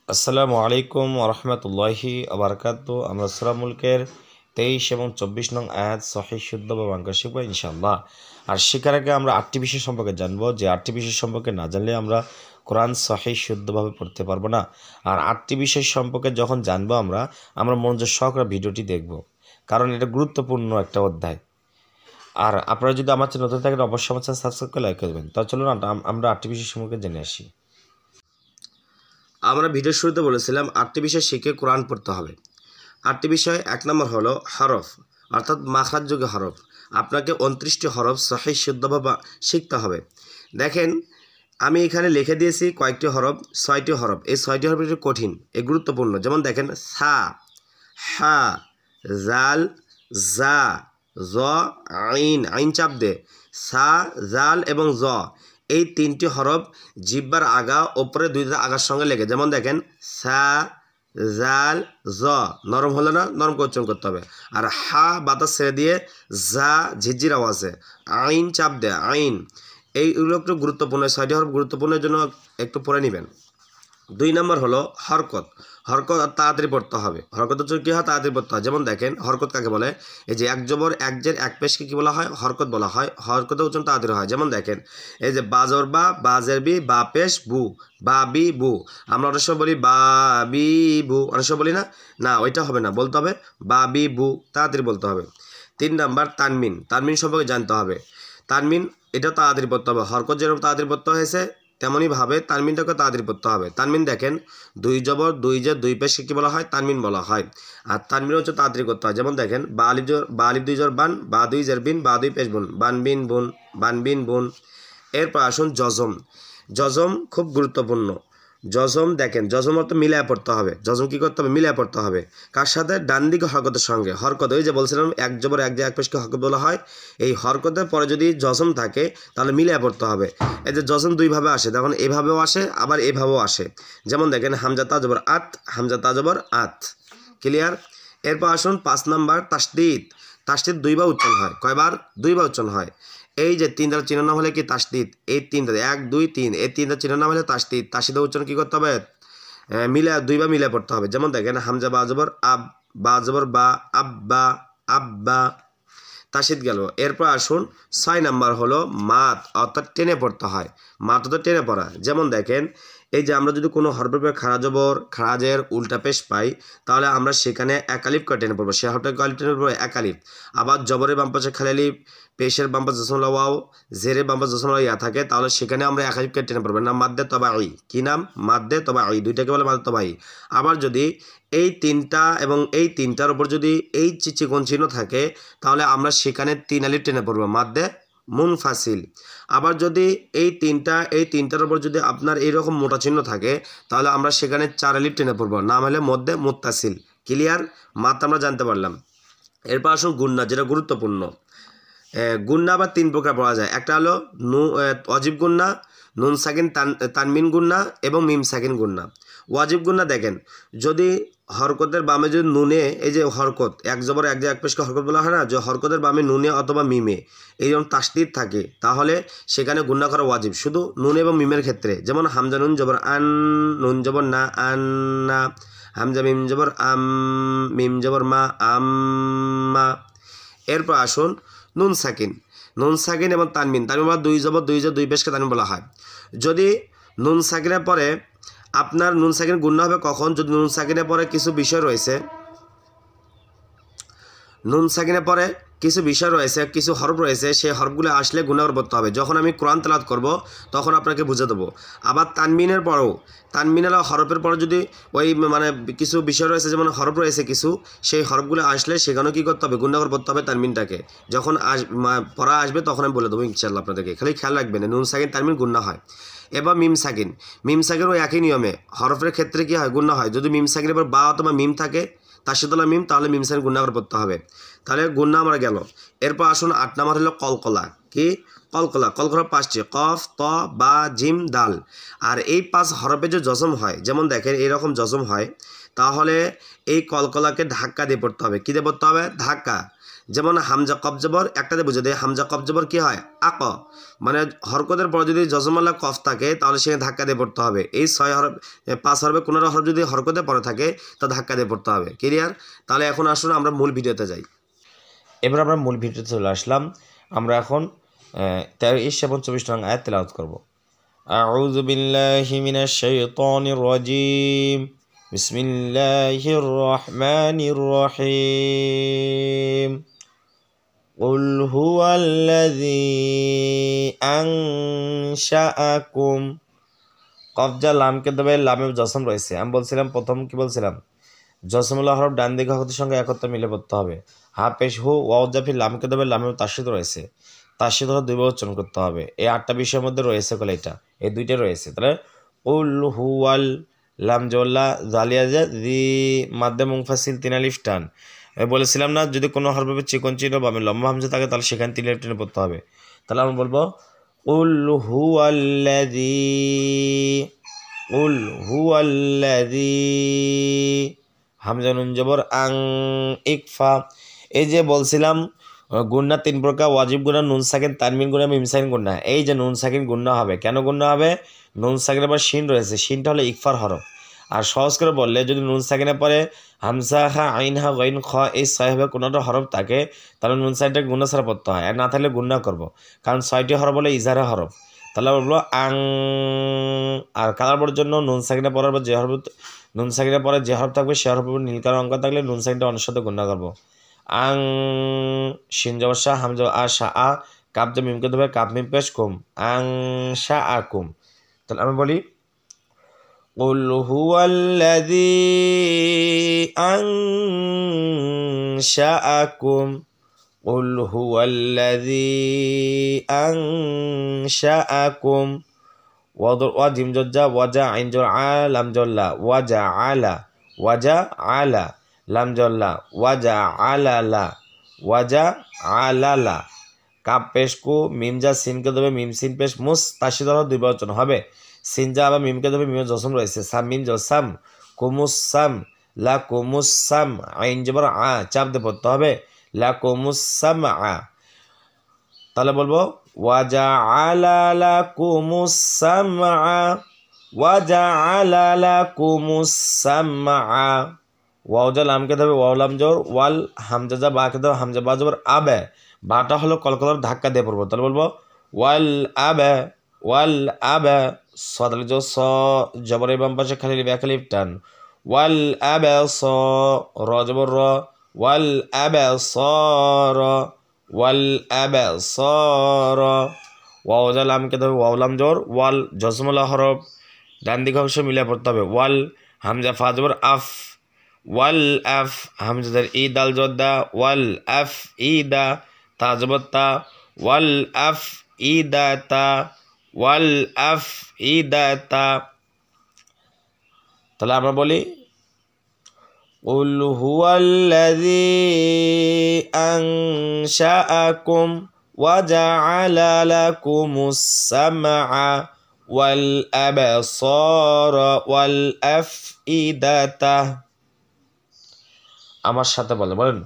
আসসালামু আলাইকুম ওরহমতুল্লাহি আবরকাত। আমরা সূরা মুলকের 23 এবং 24 নং আয়াত সহিহ শুদ্ধ বা বাংলা শিখব ইনশাআল্লাহ। আর শেখার আগে আমরা 8টি বিষয় সম্পর্কে জানবো, যে 8টি বিষয় সম্পর্কে না জানলে আমরা কোরআন সহিহ শুদ্ধভাবে পড়তে পারবো না। আর 8টি বিষয় সম্পর্কে যখন জানবো আমরা মনোযোগ সহকারে ভিডিওটি দেখব, কারণ এটা গুরুত্বপূর্ণ একটা অধ্যায়। আর আপনারা যদি আমার চ্যানেল নতুন থাকেন অবশ্যই আমার চ্যানেল সাবস্ক্রাইব করে লাইক করবেন। তাহলে চলুন আমরা 8টি বিষয় সম্পর্কে জেনে আসি। আমরা ভিডিওর শুরুতে বলেছিলাম 8টি বিষয় শিখে কোরআন পড়তে হবে। 8টি বিষয় 1 নম্বর হলো হরফ, অর্থাৎ মাখরাজযোগ্য হরফ। আপনাকে 29টি হরফ সহিহ শুদ্ধভাবে শিখতে হবে। দেখেন, আমি এখানে লিখে দিয়েছি কয়েকটি হরফ, 6টি হরফ। এই 6টি হরফ একটু কঠিন, এ গুরুত্বপূর্ণ। যেমন দেখেন, সা, হা, জাল, জা, জ, আইন, আইন চাপ দে, সা, জাল এবং জ, এই 3টি হরফ জিহ্বার আগা ওপরে 2টা আগার সঙ্গে লেগে। যেমন দেখেন, সা, জাল, জ, নরম হলো না, নরম করে উচ্চারণ করতে হবে। আর হা বাতাস ছেড়ে দিয়ে জা ঝিরঝির আওয়াজে, আইন চাপ দেয়, আইন। এইগুলো একটু গুরুত্বপূর্ণ, 6টি হরফ গুরুত্বপূর্ণের জন্য একটু পড়ে নেবেন। 2 নম্বর হলো হরকত। হরকত তাড়াতাড়ি পড়তে হবে। হরকত হচ্ছে কী হয়, তাড়াতাড়ি পড়তে হয়। যেমন দেখেন, হরকত কাকে বলে? এই যে এক জবর এক জের এক পেশকে কী বলা হয়? হরকত বলা হয়। হরকতে উচ্চারণ তাড়াতাড়ি হয়। যেমন দেখেন, এই যে বাজর বা, বাজের বি, বা পেশ বু, বা বি বু। আমরা অনেক সময় বলি বা বি বু, অনেক সময় বলি না, না ওইটা হবে না, বলতে হবে বা বি বু, তাড়াতাড়ি বলতে হবে। 3 নাম্বার তানমিন। তানমিন সম্পর্কে জানতে হবে। তানমিন এটাও তাড়াতাড়ি পড়তে হবে। হরকত যেরকম তাড়াতাড়ি পড়তে হয়েছে, তেমনইভাবে তানমিনটাকে তাড়াতাড়ি পড়তে হবে। তানমিন দেখেন, 2 জবর 2 জের 2 পেশকে কী বলা হয়? তানমিন বলা হয়। আর তানমিন হচ্ছে তাড়াতাড়ি করতে হয়। যেমন দেখেন, বা আলিফ 2 জবর বান, বা 2 জের বিন, বা 2 পেশ বুন, বান বিন বুন, বান বিন বুন। এরপর আসুন জজম। জজম খুব গুরুত্বপূর্ণ। জজম দেখেন, জজম অর্থ মিলায় পড়তে হবে। জজম কী করতে হবে? মিলায় পড়তে হবে। কার সাথে? ডান দিকে হরকতের সঙ্গে। হরকত, ওই যে বলছিলাম এক জবর এক জের এক পেশকে হরকত বলা হয়। এই হরকতের পরে যদি জজম থাকে তাহলে মিলায় পড়তে হবে। এই যে জজম 2 ভাবে আসে, তখন এভাবেও আসে, আবার এভাবেও আসে। যেমন দেখেন, হামজা তা জবর আত, হামজা তা জবর আত। ক্লিয়ার? এরপর আসুন 5 নাম্বার তাসদিদ। তাসদিদ 2 বার উচ্চারণ হয়। কয়বার? 2 বার উচ্চারণ হয়। এই যে 3 দ্বারা চিহ্ন নাম হলে কি? তাসদিদ। এই 3 দ্বারা 1 2 3, এই 3 দ্বারা চিহ্ন নাম হলে তাসদিদ। তাসদিদের উচ্চারণ কী করতে হবে? মিলা 2 বার মিলে পড়তে হবে। যেমন দেখেন, হামজা বা জবর আব, বা জবর বা, আব্বা, আব্বা। তাসদিদ গেল। এরপর আসুন 6 নাম্বার হলো মাদ, অর্থাৎ টেনে পড়তে হয়। মাদ অর্থাৎ টেনে পড়া। যেমন দেখেন, এই যে আমরা যদি কোনো হরফের পরে খাড়া জবর, খাড়াজের উল্টা পেশ পাই, তাহলে আমরা সেখানে একালিফ করে টেনে পড়বো। সে হরফটাকে আলিফ টেনে পড়বো, একালিফ। আবার জবরের বাম পাশে খালিলিফ, পেশের বাম পাশে জসমলা ওয়াও, জেরের বাম পাশে জসমলা ইয়া থাকে, তাহলে সেখানে আমরা একালিফ করে টেনে পড়বো। নাম মাদ্দে তবা আই। কী নাম? মাদ্দে তবা আই। 2টাকে বলে মাদ্দে তবা আই। আবার যদি এই 3টা এবং এই 3টার উপর যদি এই চিকন চিহ্ন থাকে, তাহলে আমরা সেখানে 3 আলিফ টেনে পড়বো, মাদ্দে মুনফাসিল। আবার যদি এই 3টার উপর যদি আপনার এইরকম মোটা চিহ্ন থাকে, তাহলে আমরা সেখানে 4 আলিফ টেনে পড়বো, নাম হলে মধ্যে মুত্তাসিল। ক্লিয়ার? মাত আমরা জানতে পারলাম। এরপর আসুন গুন্না, যেটা গুরুত্বপূর্ণ। গুন্না আবার 3 প্রকার পড়া যায়। একটা হলো অজিব গুন্না, নুন সাকিন তানমিন গুন্না এবং মিম সাকিন গুন্না। ওয়াজিব গুন্না দেখেন, যদি হরকতের বামে যদি নুনে, এই যে হরকত এক জবর এক যে এক পেশকে হরকত বলা হয় না, যে হরকতের বামে নুনে অথবা মিমে এইরকম তাসদিদ থাকে, তাহলে সেখানে গুন্না করা ওয়াজিব, শুধু নুন এবং মিমের ক্ষেত্রে। যেমন হামজা নুন জবর আন, নুন জবর না, আন না। হামজা মিম জবর আম, মিম জবর মা, আম্মা। এরপর আসুন নুন সাকিন। নুন সাকিন এবং তানমিন, তানমিন বা 2 জবর 2 জের 2 পেশকে তানমিন বলা হয়। যদি নুন সাকিনের পরে আপনার নুন সাকিন গুন্না হবে কখন? যদি নুন সাকিনের পরে কিছু বিষয় রয়েছে, নুন সাকিনের পরে কিছু বিষয় রয়েছে, কিছু হরফ রয়েছে, সেই হরফগুলো আসলে গুণা করতে হবে। যখন আমি কোরআন তেলাওয়াত করব তখন আপনাকে বুঝে দেবো। আবার তানমিনের পরেও, তানমিনের হরফের পরে যদি ওই মানে কিছু বিষয় রয়েছে, যেমন হরফ রয়েছে কিছু, সেই হরফগুলো আসলে সেখানেও কী করতে হবে? গুণা করতে হবে তানমিনটাকে। যখন পড়া আসবে তখন আমি বলে দেবো ইনশাআল্লাহ আপনাদেরকে। খালি খেয়াল রাখবেন, নুন সাকিন তানমিন গুণা হয়। এবার মিম সাকিন। মিম সাকিন ওই একই নিয়মে, হরফের ক্ষেত্রে কী হয়? গুণা হয়। যদি মিম সাকিনের পর বা অথবা মিম থাকে, তাসদিদুল মিম, তাহলে মিম সাকিন গুণা করে পড়তে হবে। তাহলে গুন্না আমরা গেল। এরপর আসুন 8 নাম্বার হলো কলকলা। কি? কলকলা। কলকলা 5টি, কফ, ত, বা, জিম, দাল। আর এই 5 হরফে যে জজম হয়, যেমন দেখেন এইরকম জজম হয়, তাহলে এই কলকলাকে ধাক্কা দিয়ে পড়তে হবে। কী দিয়ে পড়তে হবে? ধাক্কা। যেমন হামজা কফ জবর একটাতে বুঝে দেয় হামজা কফ জবর কি হয় আক, মানে হরকতের পর যদি জজমাল্লা কফ থাকে তাহলে সেখানে ধাক্কা দিয়ে পড়তে হবে। এই 5 হরফে কোনো হরফ যদি হরকতে পড়ে থাকে তা ধাক্কা দিয়ে পড়তে হবে। ক্লিয়ার? তাহলে এখন আসুন আমরা মূল ভিডিওতে যাই। এবার আমরা মূল ভিডিওতে চলে আসলাম। আমরা এখন 23 এবং 24 নং আয়াত তেলাওয়াত করব। আউযু বিল্লাহি মিনাশ শাইতানির রাজিম। বিসমিল্লাহির রহমানির রহিম। কুল হুয়াল্লাযী আনশাআকুম। কফজা লামকে দেবে, লামে জসম রয়েছে। আমি বলছিলাম প্রথম কি বলছিলাম, জসমুল্লাহ হরফ ডান দিকে হরফের সঙ্গে একত্রে মিলে পড়তে হবে। হা পেশ হু ওয়াও জাফি লামকে দেবে, লামে তাসদীদ রয়েছে, তাসদীদ হরফ দুইবার উচ্চারণ করতে হবে। এই 8টা বিষয়ের মধ্যে রয়েছে কলে এটা, এই দুইটা রয়েছে। তাহলে কুল হুয়াল লাম জল্লা জালিয়া জি মাদ্দে মুনফাসিল 3 আলিফ টান। বলেছিলাম না যদি কোনো হরফে চিকন চিহ্ন বা লম্বা হামজা থাকে তাহলে সেখানে 3 আলিফ টেনে পড়তে হবে। তাহলে আমরা বলবো কুল হুয়াল্লাযী, কুল হুয়াল্লাযী, হামজা নুন জবর আং ইকফা। এই যে বলছিলাম গুন্না 3 প্রকার, ওয়াজিব গুন্না, নুন সাকিন, তানমিন গুন্না, মিম সাকিন গুন্না। এই যে নুন সাকিন গুন্না হবে, কেন গুন্না হবে? নুন সাকিনের পর শিন রয়েছে, শিনটা হলো ইকফার হরফ। আর সহজ করে বললে যদি নুন সাকিনের পরে হামজা হা আইন হা গাইন খ এই 6 হবে কোনোটা হরফ থাকে তাহলে নুন সাকিনটাকে গুন্না ছাড়া পড়তে হয়, আর না থাকলে গুন্না করব, কারণ 6টি হরফ হলো ইজারা হরফ। তাহলে বলবো আং। আর কালার পরের জন্য নুন সাকিনের পরের পর যে হরফ, নুন সাকিনের পরে যে হরফ থাকবে সে হরফের উপর নীল কালার অঙ্ক থাকলে নুন সাকিনটা অন্য সাথে গুণনা করবো। আং শিন জবর শাহ, হামজা আ শা আ, কাপ যে মিমকে দেবে, কাপ মিম পেশ কুম, আং শা আ কুম। তাহলে আমি বলি কুল হুয়াল্লাযী আনশাআকুম, কুল হুয়াল্লাযী আনশাআকুম। ওয়া জিম জজ্জা ওয়াজা আইন জোর আ লাম জল্লা ওয়াজা আলা, ওয়াজা আলা লাম জল্লা ওয়াজা আলালা, ওয়াজা আলালা। কাপ পেশ কু, মিম যা সিনকে দেবে, মিম সিন পেশ মুস তাসদীদ হরফ দুই বচন হবে। সিন যা আবার মিমকে দেবে, মিমে জসম রয়েছে, সাম মিম জসাম, কুমুসাম লা কুমুসাম, আইন জবর আ চাপ দিয়ে পড়তে হবে, লা কুমুসাম আ। তাহলে বলবো ওয়াজআলা লাকুমুস সামআ, ওয়াজআলা লাকুমুস সামআ। ওয়াও যা লামকে দেবে, ওয়াও লাম জবর, ওয়াল হামজা যা বাকে দেবে, হামজা বা জবর আবে, বাটা হলো কলকলার ধাক্কা দিয়ে পড়বো। তাহলে বলবো ওয়াল আবে, ওয়াল আবে। সদাল জো স জবরের বাম পাশে খালি লিফ এক লিফ টান, ওয়াল আবে স, র জবর র, ওয়াল আবে স র, ওয়াল আবসার। ওয়াও যা লামকে দেবে, ওয়াও লাম জবর, ওয়াল জসমুল্লাহ হরফ ডান দিকে অংশ মিলে পড়তে হবে। ওয়াল হামজা ফা জবর আফ, ওয়াল আফ, হামজা ই দাল জদ্দা, ওয়াল আফ ই দা, তা জবর তা, ওয়াল আফ ই দা তা, ওয়াল আফ ই দা তা। তাহলে আমরা বলি কুল হুয়াল্লাযী আনশাআকুম ওয়া জাআলা লাকুমুস সামআ ওয়াল আবসারা ওয়াল আফইদাতা। আমার সাথে বলেন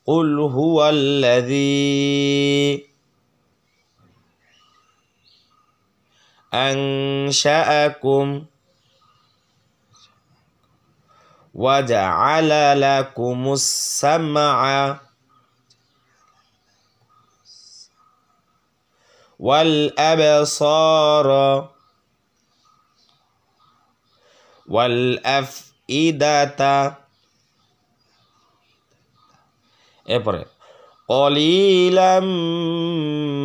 কুল হুয়াল্লাযী আনশাআকুম وَجَعَلَ لَكُمُ السَّمْعَ وَالْأَبْصَارَ وَالْأَفْئِدَةَ। এরপরে قَلِيلًا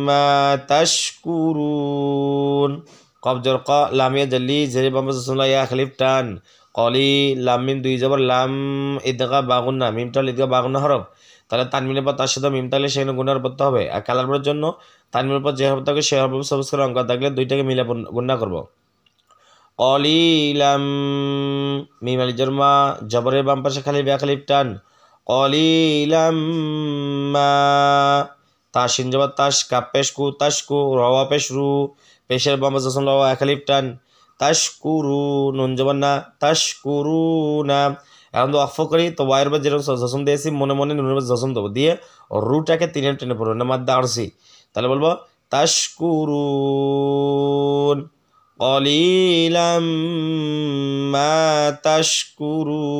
مَا تَشْكُرُونَ। কবজর ক, লামিয়া জল্লি জেরে বাম সুলা ইয়া খলিফ টান, কলি লাম মিম দুই জবর লাম ইদগা বাগুন্না, মিমটা ইদগা বাগুন্না হরফ। তাহলে তানমিনের পর তার সাথে মিম থাকলে সেখানে গুণার পড়তে হবে। আর কালার জন্য তানমিনের পর যে হরফ থাকবে সে হরফ সবুজ করে অঙ্ক থাকলে দুইটাকে মিলে গুণা করবো। কলিলাম মিম আলি জরমা জবরের বাম পাশে খালি বে খলিফ টান, কলিলাম মা, তাসিন জবর তাস, কাপ পেশ কু তাশকু, রওয়া পেশ রু, পেশের বাম পাশে রওয়া এক খলিফ টান, তাশকুরু নুন জবর না, তাশকুরুনা, এখন তো অফ করি তো ওয়াইয়ের বা যেরকম জসম দিয়েছি মনে মনে নুনের বা জসম দেবো দিয়ে রুটাকে টেনে টেনে পড়বো না মাদ্দা আরসি তাহলে বলবো তাশকুরুন কলিলাম মা তাশকুরুন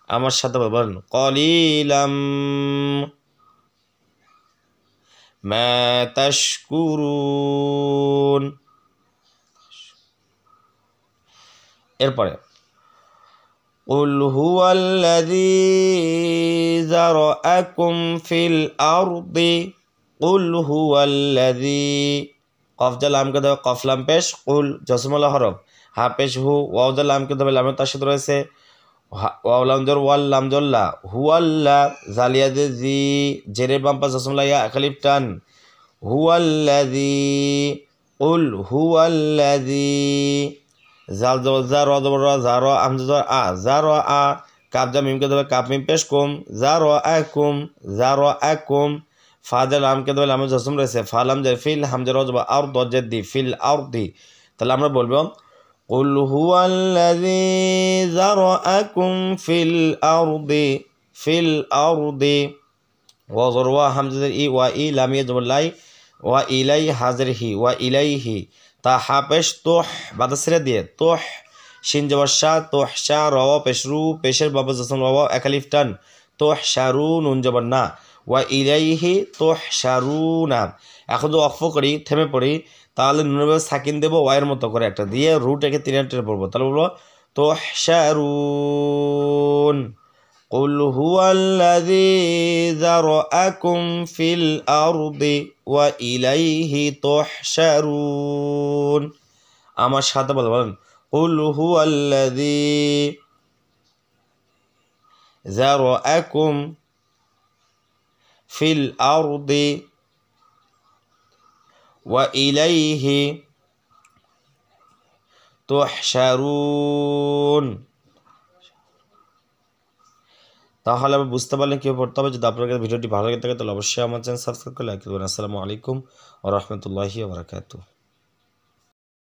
আমার সাথে বলবেন কলিলাম মা তাশকুরুন এরপরে قل هو الذي ذرأكم في الأرض قل هو الذي قف جا لام كده قف لام পেশ قل জসম আলা হরফ হা পেশ হু ওয়াও জা লাম كده লামের তার সাথে রয়েছে ওয়াও লাম জর ওয়াল লাম জল্লা হুয়াল্লা জালিয়া দে জি জেরে বাম পাশ জসম লা ইয়া খালিফ টান হুয়াল্লাযী قل هو الذي জাল জবর র জবর র জা র আমজা জবর আ জা র আ কাফ জা মিম কে দেবে কাফ মিম পেশ কুম জা র আকুম ফা জা লাম কে দেবে লাম জসম রয়েছে ফা লাম জা ফিল হামজা র জবর আর দ জেদি ফিল আরদি তাহলে আমরা বলবো কুল হুয়াল্লাযী যারাআকুম ফিল আরদি ওয়া জর ওয়া হামজা ই ওয়া ই লাম ইয়া জবর লাই ওয়া ইলাই হাজর হি ওয়া ইলাইহি তা হা পেশ তোহ বাদাসিরা দিয়ে তোহ শিন জবর শা তোহ শা রওয়া পেশ রু পেশের বাবা জসম রওয়া একালিফ টান তোহ শারু নুন জবর না ওয়া ইলাইহি তোহ শারুনা এখন যদি অক্ফ করি থেমে পড়ি তাহলে নুনের বাবা সাকিন দেবো ওয়াইয়ের মতো করে একটা দিয়ে রুটাকে তিনে টেনে পড়বো তাহলে বলবো তোহ শারুন قل هو الذي ذرأكم في الأرض وإليه تحشرون আমার সাথে বলেন قل هو الذي ذرأكم في الأرض وإليه تحشرون তাহলে আমি বুঝতে পারলেন কীভাবে পড়তে হবে যদি আপনার ভিডিওটি ভালো লাগে থাকে তাহলে অবশ্যই আমার চ্যানেল সাবস্ক্রাইব করে লাইক করবেন আসসালামু আলাইকুম ওয়া রাহমাতুল্লাহি ওয়া বারাকাতুহু